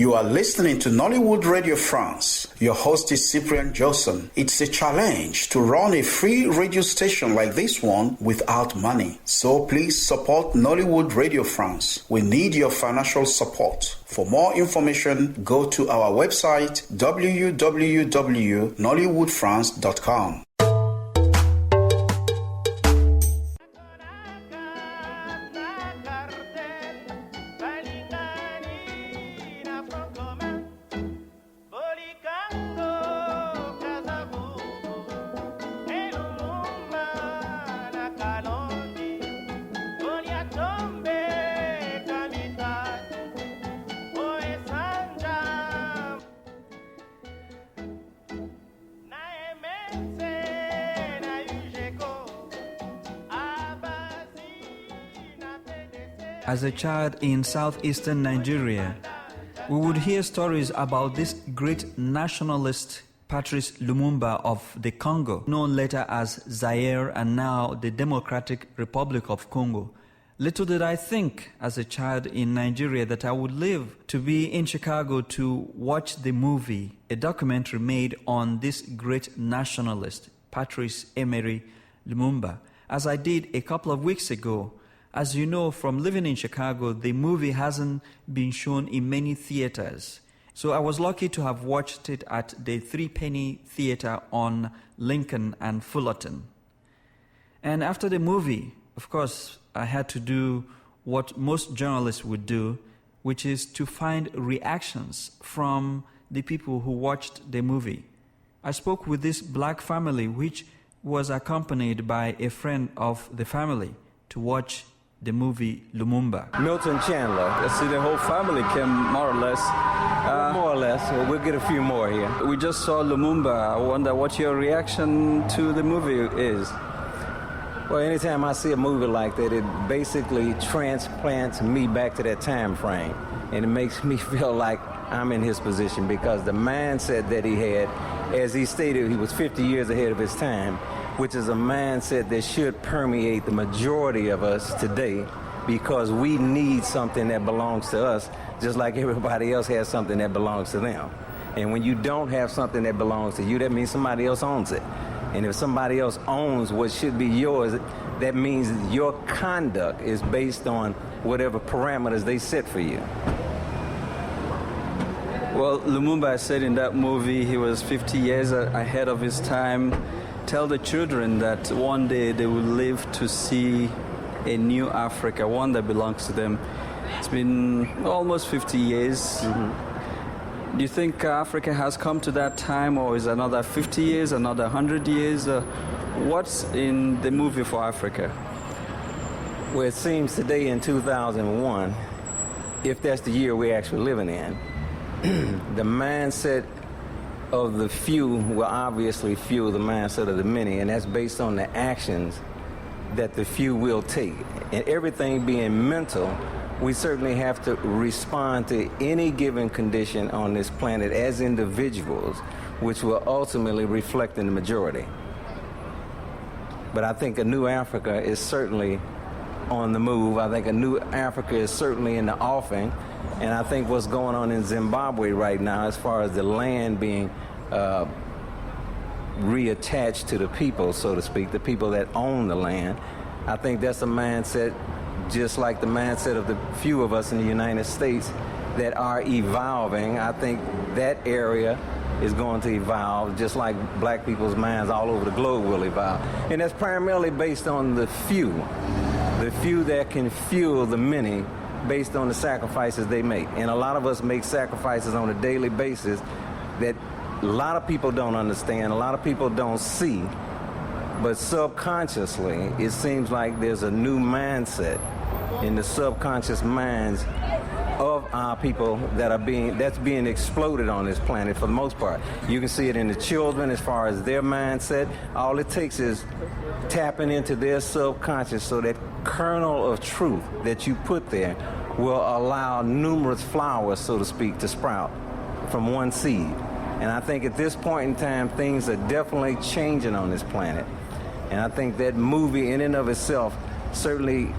You are listening to Nollywood Radio France. Your host is Cyprian Johnson. It's a challenge to run a free radio station like this one without money. So please support Nollywood Radio France. We need your financial support. For more information, go to our website www.nollywoodfrance.com. As a child in southeastern Nigeria, we would hear stories about this great nationalist Patrice Lumumba of the Congo, known later as Zaire and now the Democratic Republic of Congo. Little did I think as a child in Nigeria that I would live to be in Chicago to watch the movie, a documentary made on this great nationalist, Patrice Emery Lumumba, as I did a couple of weeks ago. As you know, from living in Chicago, the movie hasn't been shown in many theaters. So I was lucky to have watched it at the Three Penny Theater on Lincoln and Fullerton. And after the movie, of course, I had to do what most journalists would do, which is to find reactions from the people who watched the movie. I spoke with this black family, which was accompanied by a friend of the family, to watch the movie Lumumba. Milton Chandler. Let's see, the whole family came more or less. More or less. Well, we'll get a few more here. We just saw Lumumba. I wonder what your reaction to the movie is. Well, anytime I see a movie like that, it basically transplants me back to that time frame. And it makes me feel like I'm in his position, because the mindset that he had, as he stated, he was 50 years ahead of his time, which is a mindset that should permeate the majority of us today, because we need something that belongs to us, just like everybody else has something that belongs to them. And when you don't have something that belongs to you, that means somebody else owns it. And if somebody else owns what should be yours, that means your conduct is based on whatever parameters they set for you. Well, Lumumba said in that movie he was 50 years ahead of his time. Tell the children that one day they will live to see a new Africa, one that belongs to them. It's been almost 50 years. Mm-hmm. Do you think Africa has come to that time, or is another 50 years, another 100 years? What's in the movie for Africa? Well, it seems today in 2001, if that's the year we're actually living in, the mindset of the few will obviously fuel the mindset of the many, and that's based on the actions that the few will take. And everything being mental, we certainly have to respond to any given condition on this planet as individuals, which will ultimately reflect in the majority. But I think a new Africa is certainly on the move. I think a new Africa is certainly in the offing. And I think what's going on in Zimbabwe right now, as far as the land being reattached to the people, so to speak, the people that own the land, I think that's a mindset just like the mindset of the few of us in the United States that are evolving. I think that area is going to evolve just like black people's minds all over the globe will evolve. And that's primarily based on the few that can fuel the many based on the sacrifices they make. And a lot of us make sacrifices on a daily basis that a lot of people don't understand, a lot of people don't see, but subconsciously it seems like there's a new mindset in the subconscious minds of our people that's being exploded on this planet for the most part. You can see it in the children as far as their mindset. All it takes is tapping into their subconscious, so that kernel of truth that you put there will allow numerous flowers, so to speak, to sprout from one seed. And I think at this point in time, things are definitely changing on this planet. And I think that movie in and of itself certainly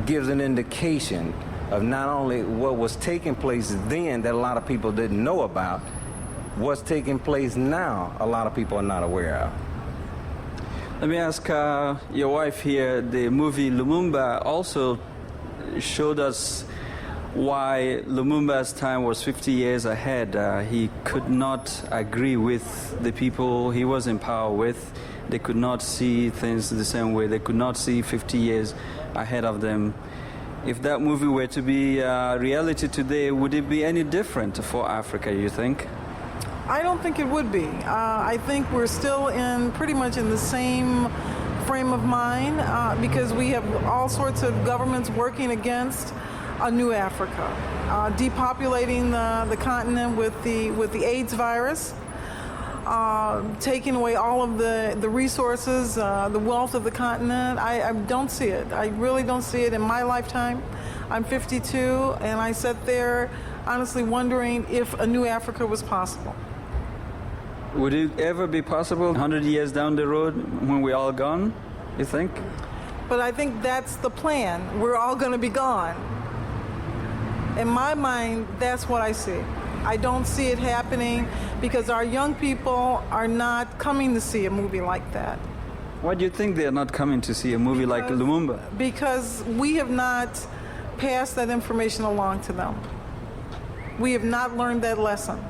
gives an indication of not only what was taking place then that a lot of people didn't know about, what's taking place now a lot of people are not aware of. Let me ask your wife here, the movie Lumumba also showed us why Lumumba's time was 50 years ahead. He could not agree with the people he was in power with. They could not see things the same way. They could not see 50 years ahead of them. If that movie were to be reality today, would it be any different for Africa, you think? I don't think it would be. I think we're still pretty much in the same frame of mind because we have all sorts of governments working against a new Africa, depopulating the continent with the AIDS virus, taking away all of the resources, the wealth of the continent. I don't see it. I really don't see it in my lifetime. I'm 52, and I sat there honestly wondering if a new Africa was possible. Would it ever be possible 100 years down the road when we're all gone, you think? But I think that's the plan. We're all going to be gone. In my mind, that's what I see. I don't see it happening because our young people are not coming to see a movie like that. Why do you think they're not coming to see a movie like Lumumba? Because we have not passed that information along to them. We have not learned that lesson.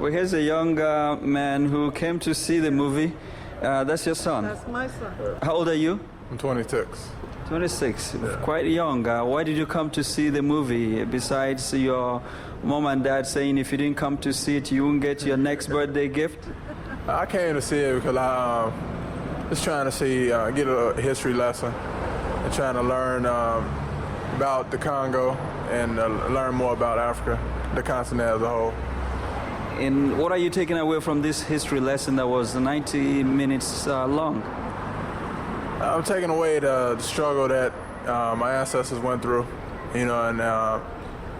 Well, here's a young man who came to see the movie. That's your son? That's my son. How old are you? I'm 26. 26, quite young. Why did you come to see the movie? Besides your mom and dad saying if you didn't come to see it, you won't get your next birthday gift? I came to see it because I was trying to see, get a history lesson and trying to learn about the Congo and learn more about Africa, the continent as a whole. And what are you taking away from this history lesson that was 90 minutes long? I'm taking away the struggle that my ancestors went through, you know, and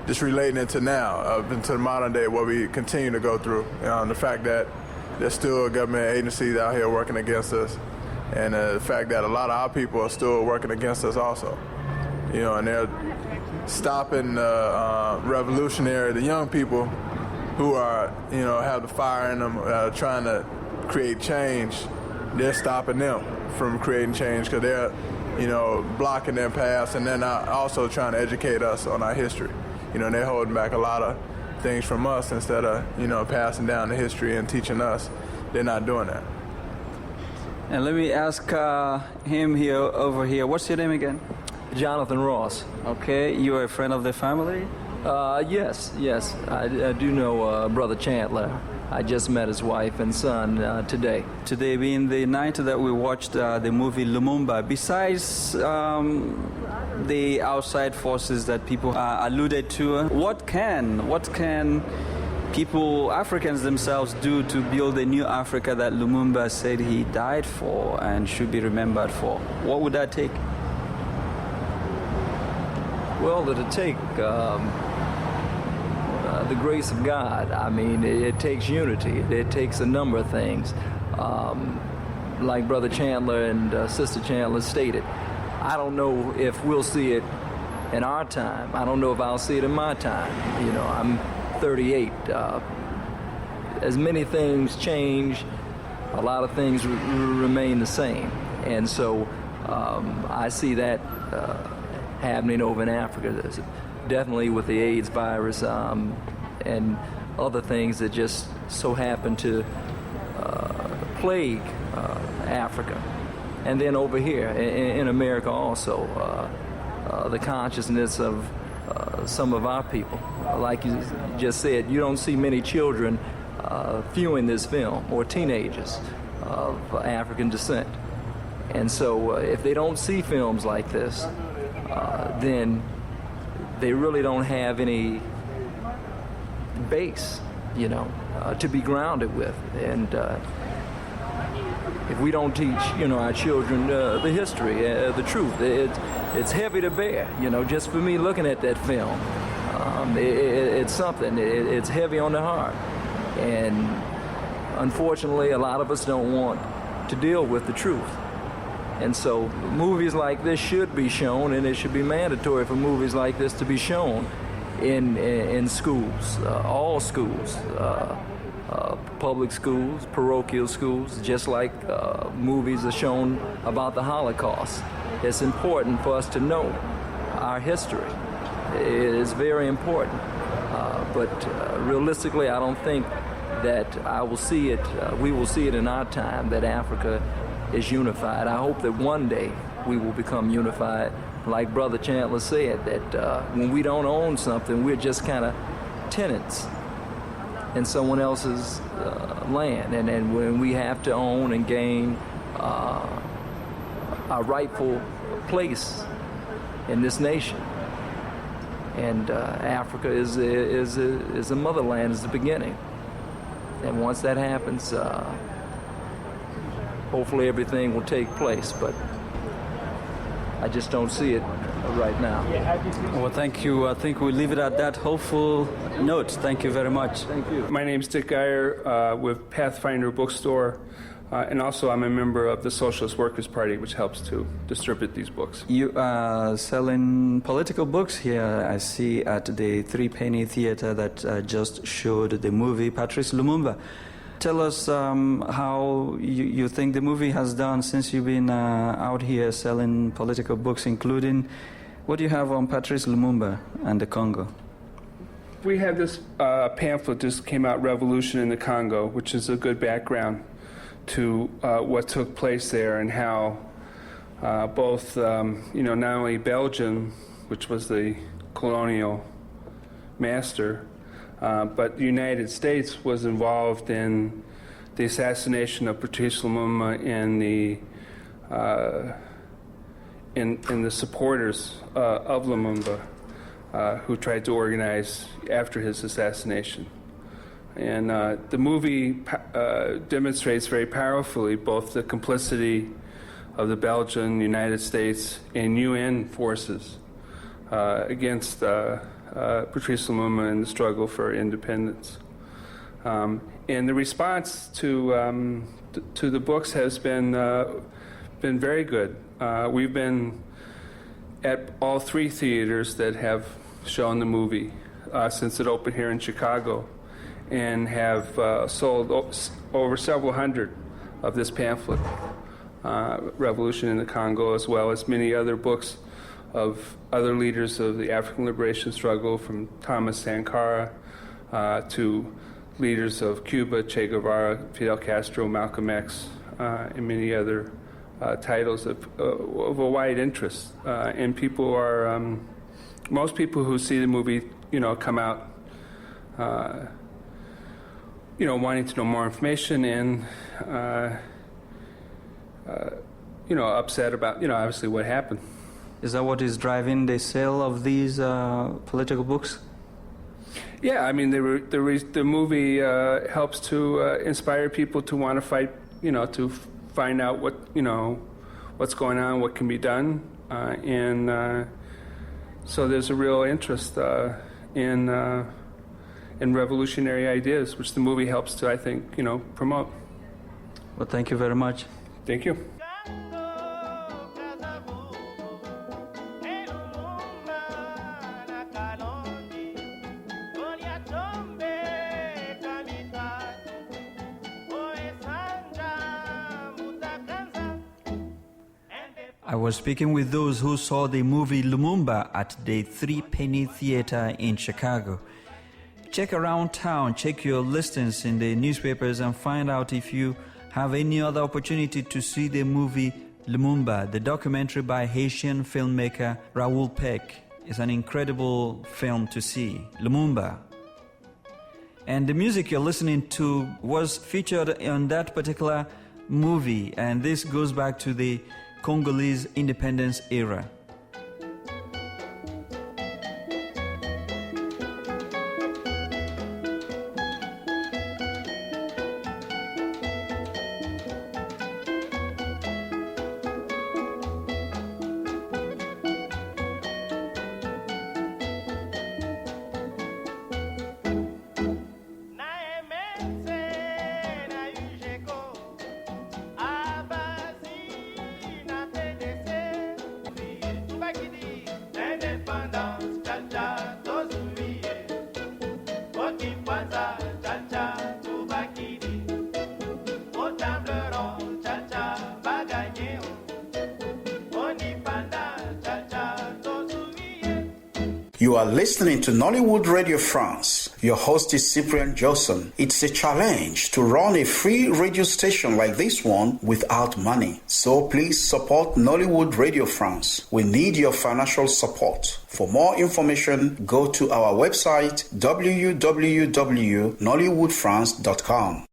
just relating it to now, up into the modern day, what we continue to go through. The fact that there's still government agencies out here working against us, and the fact that a lot of our people are still working against us also, you know, and they're stopping the revolutionary, the young people who are, you know, have the fire in them, trying to create change. They're stopping them from creating change because they're, you know, blocking their past, and they're not also trying to educate us on our history. You know, they're holding back a lot of things from us instead of, you know, passing down the history and teaching us. They're not doing that. And let me ask him here, over here. What's your name again? Jonathan Ross. Okay, you're a friend of the family? Yes. I do know Brother Chandler. I just met his wife and son today. Today being the night that we watched the movie Lumumba, besides the outside forces that people alluded to, what can people, Africans themselves, do to build a new Africa that Lumumba said he died for and should be remembered for? What would that take? Well, it'll take the grace of God. I mean, it takes unity. It takes a number of things. Like Brother Chandler and Sister Chandler stated, I don't know if we'll see it in our time. I don't know if I'll see it in my time. You know, I'm 38. As many things change, a lot of things remain the same. And so I see that happening over in Africa. Definitely with the AIDS virus and other things that just so happen to plague Africa. And then over here in America also, the consciousness of some of our people. Like you just said, you don't see many children viewing this film, or teenagers of African descent. And so if they don't see films like this, then they really don't have any base, you know, to be grounded with. And if we don't teach, you know, our children the history, the truth, it's heavy to bear. You know, just for me looking at that film, it's something. It's heavy on the heart. And unfortunately, a lot of us don't want to deal with the truth. And so movies like this should be shown, and it should be mandatory for movies like this to be shown in schools, all schools, public schools, parochial schools, just like movies are shown about the Holocaust. It's important for us to know our history. It is very important. But realistically, I don't think that we will see it in our time that Africa is unified. I hope that one day we will become unified. Like Brother Chandler said, that when we don't own something, we're just kind of tenants in someone else's land. And when we have to own and gain our rightful place in this nation. And Africa is a motherland, is the beginning. And once that happens, hopefully everything will take place, but I just don't see it right now. Well, thank you. I think we'll leave it at that hopeful note. Thank you very much. Thank you. My name's Dick Geyer with Pathfinder Bookstore, and also I'm a member of the Socialist Workers' Party, which helps to distribute these books. You are selling political books here, I see, at the Three-Penny Theater that just showed the movie Patrice Lumumba. Tell us how you think the movie has done since you've been out here selling political books, including what do you have on Patrice Lumumba and the Congo? We have this pamphlet just came out, Revolution in the Congo, which is a good background to what took place there and how both, not only Belgium, which was the colonial master, but the United States was involved in the assassination of Patrice Lumumba and the supporters of Lumumba who tried to organize after his assassination. And the movie demonstrates very powerfully both the complicity of the Belgian, United States, and UN forces against Patrice Lumumba in the struggle for independence. And the response to the books has been very good. We've been at all three theaters that have shown the movie since it opened here in Chicago, and have sold over several hundred of this pamphlet, Revolution in the Congo, as well as many other books of other leaders of the African liberation struggle, from Thomas Sankara to leaders of Cuba, Che Guevara, Fidel Castro, Malcolm X, and many other titles of a wide interest. And people are, most people who see the movie, come out wanting to know more information and, upset about, obviously what happened. Is that what is driving the sale of these political books? Yeah, I mean, the movie helps to inspire people to want to fight, to find out what's going on, what can be done, and so there's a real interest in revolutionary ideas, which the movie helps to, I think, promote. Well, thank you very much. Thank you. I was speaking with those who saw the movie Lumumba at the Three-Penny Theater in Chicago. Check around town, check your listings in the newspapers, and find out if you have any other opportunity to see the movie Lumumba, the documentary by Haitian filmmaker Raoul Peck. It's an incredible film to see, Lumumba. And the music you're listening to was featured in that particular movie, and this goes back to the Congolese independence era. You are listening to Nollywood Radio France. Your host is Cyprian Johnson. It's a challenge to run a free radio station like this one without money. So please support Nollywood Radio France. We need your financial support. For more information, go to our website www.nollywoodfrance.com.